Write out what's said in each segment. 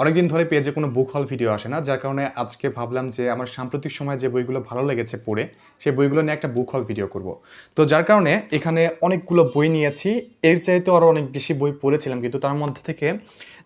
অনেকদিন ধরে পেজে কোনো বুক হল ভিডিও আসে না, যার কারণে আজকে ভাবলাম যে আমার সাম্প্রতিক সময়ে যে বইগুলো ভালো লেগেছে পড়ে সেই বইগুলো নিয়ে একটা বুক হল ভিডিও করব। তো যার কারণে এখানে অনেকগুলো বই নিয়েছি। এর চাইতে আরও অনেক বেশি বই পড়েছিলাম, কিন্তু তার মধ্যে থেকে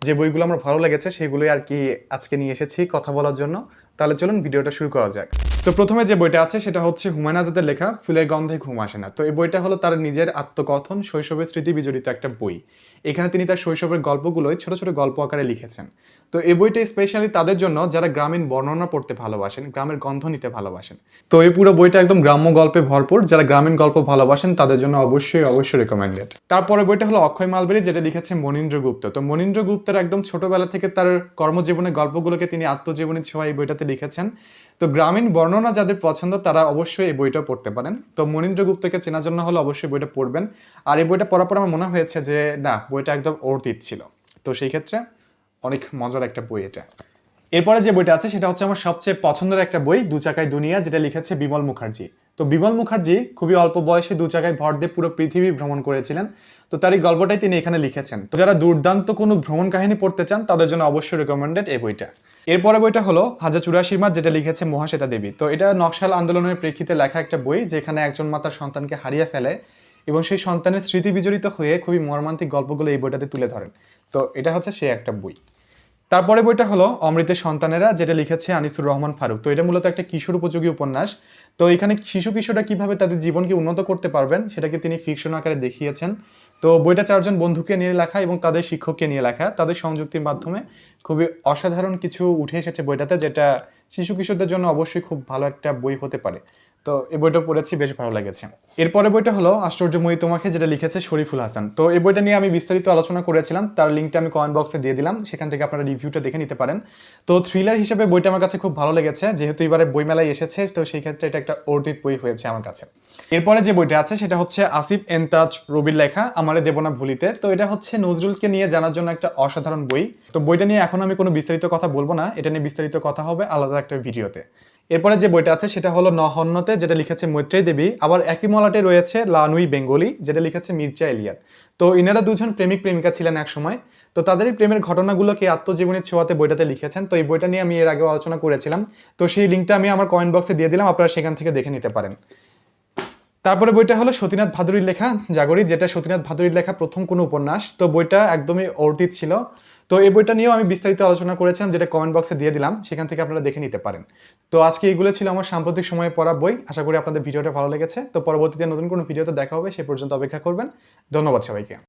যে বইগুলো আমার ভালো লেগেছে সেগুলোই আর কি আজকে নিয়ে এসেছি কথা বলার জন্য। তাহলে চলুন ভিডিওটা শুরু করা যাক। তো প্রথমে যে বইটা আছে সেটা হচ্ছে হুমায়ুন আজাদের লেখা ফুলের গন্ধে ঘুম আসে না। তো এই বইটা হলো তার নিজের আত্মকথন, শৈশবের স্মৃতি বিজড়িত একটা বই। এখানে তিনি তার শৈশবের গল্পগুলোই ছোট ছোট গল্প আকারে লিখেছেন। তো এই বইটা স্পেশালি তাদের জন্য যারা গ্রামীণ বর্ণনা পড়তে ভালোবাসেন, গ্রামের গন্ধ নিতে ভালোবাসেন। তো এই পুরো বইটা একদম গ্রাম্য গল্পে ভরপুর। যারা গ্রামীণ গল্প ভালোবাসেন তাদের জন্য অবশ্যই অবশ্যই রেকমেন্ডেড। তারপরে বইটা হলো অক্ষয় মালবেরি, যেটা লিখেছে মনীন্দ্র গুপ্ত। তো মনীন্দ্র গুপ্তের একদম ছোটবেলা থেকে তার কর্মজীবনের গল্পগুলোকে তিনি আত্মজীবনী ছোঁয়া এই বইটাতে লিখেছেন। তো গ্রামীণ বর্ণনা যাদের পছন্দ তারা অবশ্যই এই বইটা পড়তে পারেন। তো মনীন্দ্র গুপ্তকে চেনার জন্য হলো অবশ্যই বইটা পড়বেন। আর এই বইটা পড়ার পর আমার মনে হয়েছে যে না, বইটা একদম অর্থিত ছিল। তো সেই ক্ষেত্রে অনেক মজার একটা বই এটা। এরপরে যে বইটা আছে সেটা হচ্ছে আমার সবচেয়ে পছন্দের একটা বই, দু চাকায় দুনিয়া, যেটা লিখেছে বিমল মুখার্জি। তো বিমল মুখার্জি খুবই অল্প বয়সে দু চাকায় ভর দিয়ে পুরো পৃথিবী ভ্রমণ করেছিলেন। তো তার এই গল্পটাই তিনি এখানে লিখেছেন। তো যারা দুর্দান্ত কোনো ভ্রমণ কাহিনী পড়তে চান তাদের জন্য অবশ্যই রেকমেন্ডেড এই বইটা। এরপরে বইটা হলো 1084 মাস, যেটা লিখেছে মহাশ্বেতা দেবী। তো এটা নকশাল আন্দোলনের প্রেক্ষিতে লেখা একটা বই, যেখানে একজন মা তার সন্তানকে হারিয়ে ফেলে এবং সেই সন্তানের স্মৃতি বিজড়িত হয়ে খুবই মর্মান্তিক গল্পগুলো এই বইটাতে তুলে ধরেন। তো এটা হচ্ছে সে একটা বই। তারপরে বইটা হলো অমৃতের সন্তানেরা, যেটা লিখেছে আনিসুর রহমান ফারুক। তো এটা মূলত একটা কিশোর উপযোগী উপন্যাস। তো এখানে শিশু কিশোররা কিভাবে তাদের জীবনকে উন্নত করতে পারবেন সেটাকে তিনি ফিকশন আকারে দেখিয়েছেন। তো বইটা চারজন বন্ধুকে নিয়ে লেখা এবং তাদের শিক্ষককে নিয়ে লেখা, তাদের সংযুক্তির মাধ্যমে খুবই অসাধারণ কিছু উঠে এসেছে বইটাতে, যেটা শিশু কিশোরদের জন্য অবশ্যই খুব ভালো একটা বই হতে পারে। তো এই বইটা পড়েছি, বেশ ভালো লেগেছে। এরপরে বইটা হলো আশ্চর্যময়ী তোমাকে, যেটা লিখেছে শরীফুল হাসান। তো এই বইটা নিয়ে আমি বিস্তারিত আলোচনা করেছিলাম, তার লিঙ্কটা আমি কমেন্ট বক্সে দিয়ে দিলাম, সেখান থেকে আপনারা রিভিউটা দেখে নিতে পারেন। তো থ্রিলার হিসেবে বইটা আমার কাছে খুব ভালো লেগেছে, যেহেতু এবারে বইমেলায় এসেছে, তো সেই ক্ষেত্রে এটা একটা অর্থিত বই হয়েছে আমার কাছে। এরপরে যে বইটা আছে সেটা হচ্ছে আসিফ এনতাজ রবির লেখা আমারে দেব না ভুলিতে। তো এটা হচ্ছে নজরুলকে নিয়ে জানার জন্য একটা অসাধারণ বই। তো বইটা নিয়ে এখন আমি কোনো বিস্তারিত কথা বলবো না, এটা নিয়ে বিস্তারিত কথা হবে আলাদা একটা ভিডিওতে। এরপরে যে বইটা আছে সেটা হলো নহন্যতে, যেটা লিখেছে মৈত্রেয়ী দেবী। আবার একই মলাটে রয়েছে লানুই বেঙ্গলি, যেটা লিখেছে মির্জা এলিয়াত। তো ইনারা দুজন প্রেমিক প্রেমিকা ছিলেন এক সময়। তো তাদের এই প্রেমের ঘটনাগুলোকে আত্মজীবনীর ছোঁয়াতে বইটাতে লিখেছেন। তো এই বইটা নিয়ে আমি এর আগেও আলোচনা করেছিলাম। তো সেই লিঙ্কটা আমি আমার কমেন্ট বক্সে দিয়ে দিলাম, আপনারা সেখান থেকে দেখে নিতে পারেন। তারপরে বইটা হলো সতীনাথ ভাদুরীর লেখা জাগরি, যেটা সতীনাথ ভাদুরীর লেখা প্রথম কোনো উপন্যাস। তো বইটা একদমই অর্থিত ছিল। তো এই বইটা নিয়েও আমি বিস্তারিত আলোচনা করেছিলাম, যেটা কমেন্ট বক্সে দিয়ে দিলাম, সেখান থেকে আপনারা দেখে নিতে পারেন। তো আজকে এগুলো ছিল আমার সাম্প্রতিক সময়ে পড়া বই। আশা করি আপনাদের ভিডিওটা ভালো লেগেছে। তো পরবর্তীতে নতুন কোনো ভিডিওতে দেখা হবে, সে পর্যন্ত অপেক্ষা করবেন। ধন্যবাদ সবাইকে।